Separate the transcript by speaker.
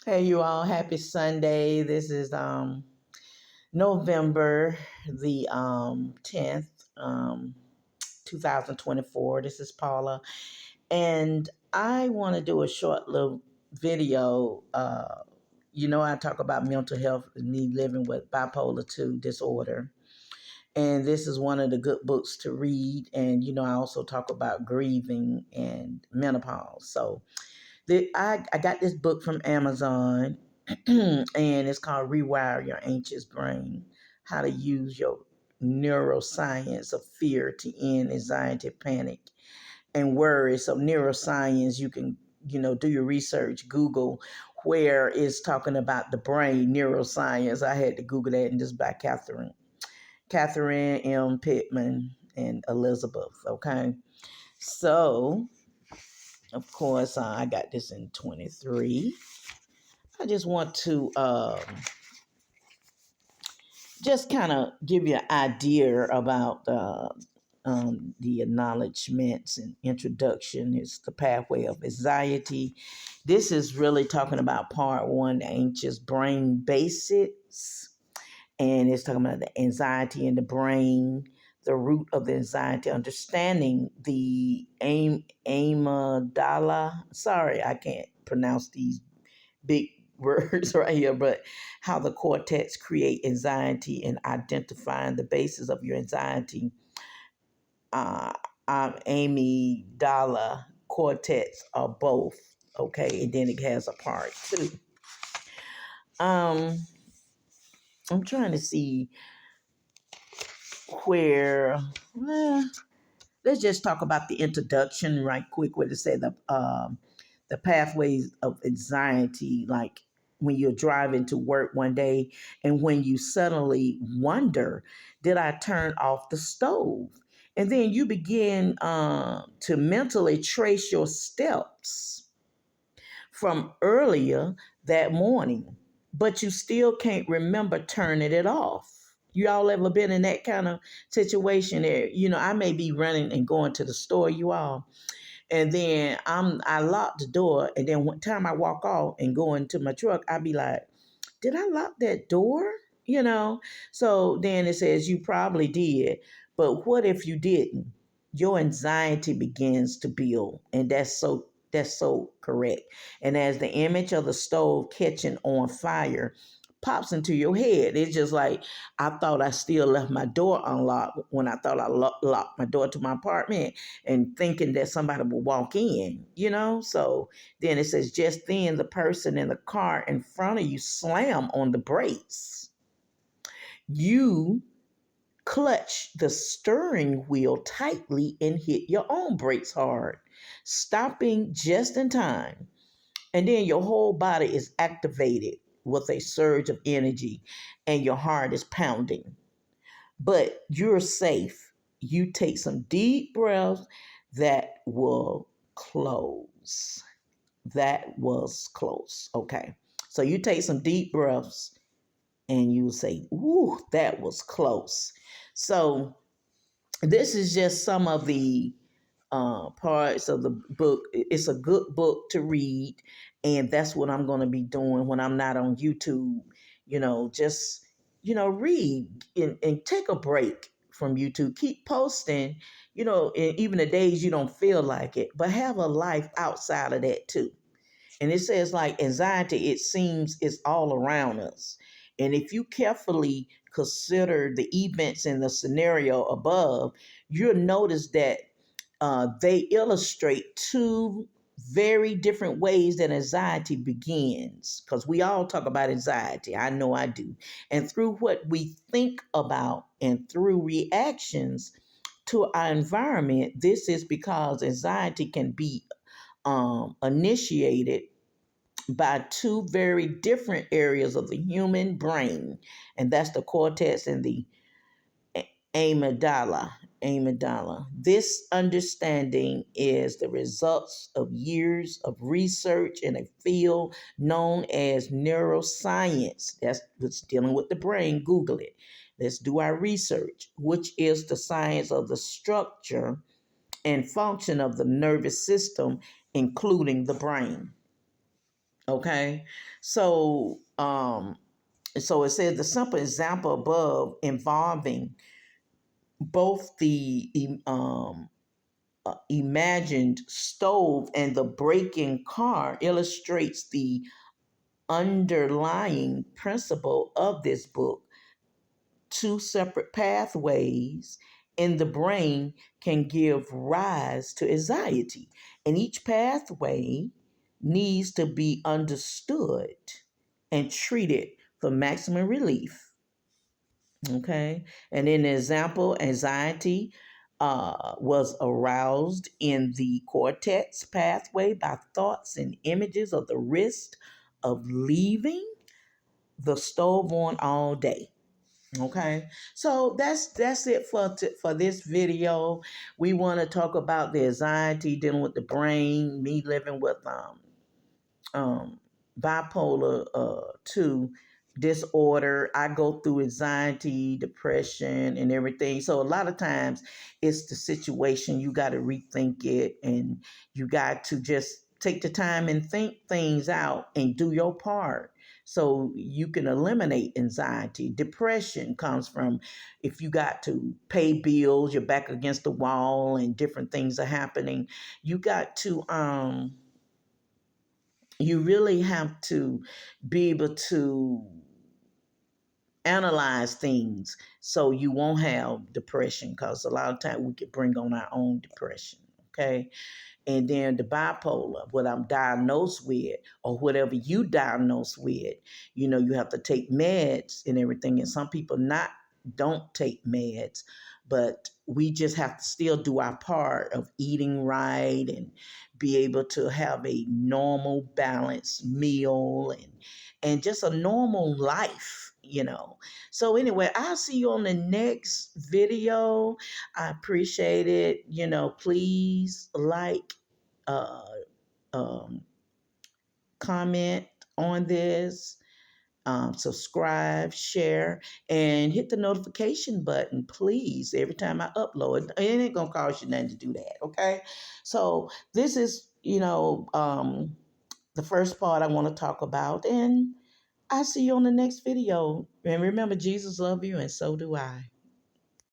Speaker 1: Hey, you all, happy Sunday. This is November the 10th, 2024. This is Paula, and I want to do a short little video. I talk about mental health and me living with bipolar 2 disorder. And this is one of the good books to read. And, I also talk about grieving and menopause. So, I got this book from Amazon, and it's called Rewire Your Anxious Brain: How to Use Your Neuroscience of Fear to End Anxiety, Panic, and Worry. So neuroscience, you can, do your research, Google where it's talking about the brain, neuroscience. I had to Google that, and this is by Catherine M. Pittman and Elizabeth. Okay. So, of course, I got this in 23. I just want to just kind of give you an idea about the acknowledgments and introduction. It's the pathway of anxiety. This is really talking about part one, the anxious brain basics. And it's talking about the anxiety in the brain, the root of the anxiety, understanding the amygdala. Sorry, I can't pronounce these big words right here, but how the cortex create anxiety and identifying the basis of your anxiety. Uh, amygdala, cortex are both okay, and then it has a part two. Um, I'm trying to see where. Let's just talk about the introduction right quick, where it said the pathways of anxiety, like when you're driving to work one day and when you suddenly wonder, did I turn off the stove? And then you begin to mentally trace your steps from earlier that morning, but you still can't remember turning it off. You all ever been in that kind of situation there? I may be running and going to the store, you all, and then I lock the door, and then one time I walk off and go into my truck, I be like, did I lock that door? So then it says you probably did, but what if you didn't? Your anxiety begins to build, and that's so correct. And as the image of the stove catching on fire pops into your head, it's just like, I thought I still left my door unlocked when I thought I locked my door to my apartment, and thinking that somebody would walk in. So then it says, just then the person in the car in front of you slam on the brakes. You clutch the steering wheel tightly and hit your own brakes hard, stopping just in time. And then your whole body is activated with a surge of energy and your heart is pounding. But you're safe. You take some deep breaths that will close. That was close. Okay. So you take some deep breaths and you say, "Ooh, that was close." So this is just some of the parts of the book. It's a good book to read, and that's what I'm going to be doing when I'm not on YouTube. Just read and take a break from YouTube. Keep posting. And even the days you don't feel like it, but have a life outside of that too. And it says, like, anxiety, it seems, is all around us. And if you carefully consider the events in the scenario above, you'll notice that they illustrate two very different ways that anxiety begins. Because we all talk about anxiety. I know I do. And through what we think about and through reactions to our environment, this is because anxiety can be initiated by two very different areas of the human brain, and that's the cortex and the amygdala. Amygdala. This understanding is the results of years of research in a field known as neuroscience. That's what's dealing with the brain. Google it. Let's do our research, which is the science of the structure and function of the nervous system, including the brain. Okay. So, so it says the simple example above involving both the imagined stove and the breaking car illustrates the underlying principle of this book. Two separate pathways in the brain can give rise to anxiety, and each pathway needs to be understood and treated for maximum relief. Okay, and in the example, anxiety was aroused in the cortex pathway by thoughts and images of the risk of leaving the stove on all day. Okay, so that's it for this video. We want to talk about the anxiety dealing with the brain. Me living with um, bipolar 2 disorder. I go through anxiety, depression, and everything. So a lot of times it's the situation. You got to rethink it, and you got to just take the time and think things out and do your part so you can eliminate anxiety. Depression comes from if you got to pay bills, you're back against the wall and different things are happening. You got to you really have to be able to analyze things so you won't have depression, because a lot of times we could bring on our own depression. Okay, and then the bipolar, what I'm diagnosed with, or whatever you diagnosed with, you have to take meds and everything. And some people not don't take meds, but we just have to still do our part of eating right and be able to have a normal balanced meal and just a normal life. So anyway, I'll see you on the next video. I appreciate it. Please like, uh, um, comment on this, subscribe, share, and hit the notification button, please. Every time I upload, it ain't gonna cost you nothing to do that. Okay, so this is the first part I want to talk about, and I'll see you on the next video. And remember, Jesus loves you, and so do I.